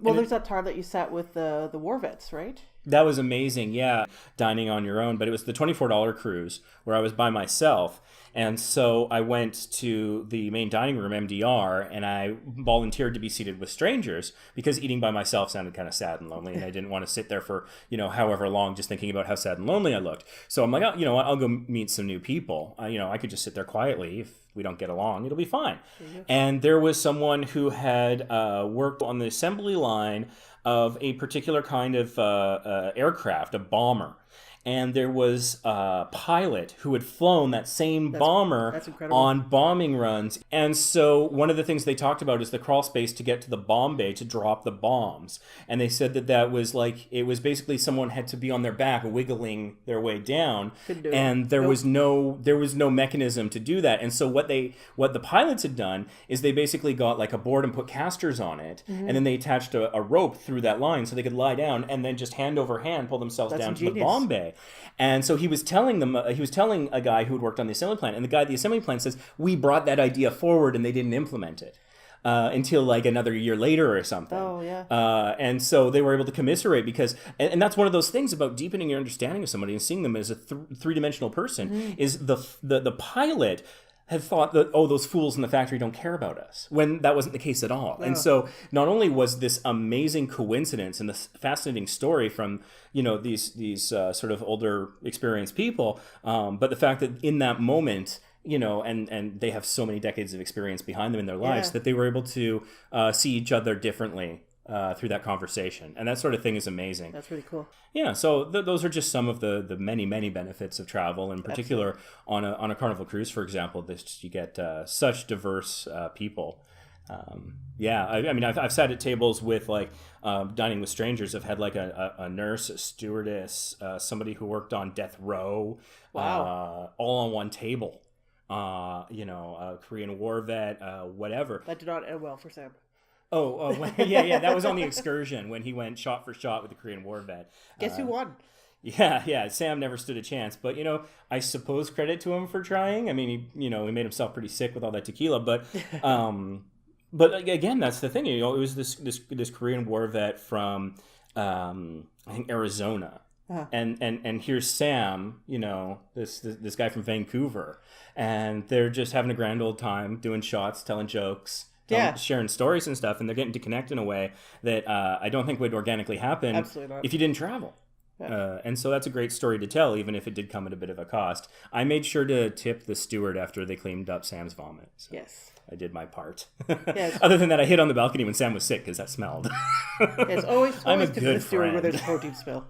Well, there's that time that you sat with the war vets, right? That was amazing, yeah, dining on your own. But it was the $24 cruise where I was by myself. And so I went to the Main Dining Room MDR and I volunteered to be seated with strangers because eating by myself sounded kind of sad and lonely. And I didn't want to sit there for, however long just thinking about how sad and lonely I looked. So I'm like, oh, what, I'll go meet some new people. I could just sit there quietly. If we don't get along, it'll be fine. And there was someone who had worked on the assembly line of a particular kind of aircraft, a bomber. And there was a pilot who had flown that same bomber on bombing runs. And so one of the things they talked about is the crawl space to get to the bomb bay to drop the bombs. And they said that was like, it was basically someone had to be on their back wiggling their way down. And there was no mechanism to do that. And so what the pilots had done is they basically got like a board and put casters on it. Mm-hmm. And then they attached a rope through that line so they could lie down and then just hand over hand pull themselves down to the bomb bay. And so he was telling a guy who had worked on the assembly plant, and the guy at the assembly plant says, we brought that idea forward and they didn't implement it until like another year later or something. Oh, yeah. And so they were able to commiserate because, and that's one of those things about deepening your understanding of somebody and seeing them as a three-dimensional person, is the pilot had thought that, oh, those fools in the factory don't care about us, when that wasn't the case at all. No. And so not only was this amazing coincidence and this fascinating story from, these sort of older experienced people, but the fact that in that moment, and they have so many decades of experience behind them in their lives that they were able to see each other differently through that conversation. And that sort of thing is amazing. That's really cool. Yeah, so those are just some of the many, many benefits of travel. In particular, on a Carnival cruise, for example, you get such diverse people. I mean, I've sat at tables with like dining with strangers. I've had like a nurse, a stewardess, somebody who worked on death row, all on one table. A Korean war vet, whatever. That did not end well for Sam. Yeah, that was on the excursion when he went shot for shot with the Korean war vet. Guess who won? Yeah, Sam never stood a chance. But, I suppose credit to him for trying. I mean, he made himself pretty sick with all that tequila. But but again, that's the thing. It was this Korean war vet from, I think, Arizona. Uh-huh. And here's Sam, this guy from Vancouver. And they're just having a grand old time doing shots, telling jokes. Sharing stories and stuff, and they're getting to connect in a way that I don't think would organically happen if you didn't travel. Yeah. And so that's a great story to tell, even if it did come at a bit of a cost. I made sure to tip the steward after they cleaned up Sam's vomit. So yes. I did my part. Yes. Other than that, I hid on the balcony when Sam was sick because that smelled. It's always tip the steward where there's a protein spill.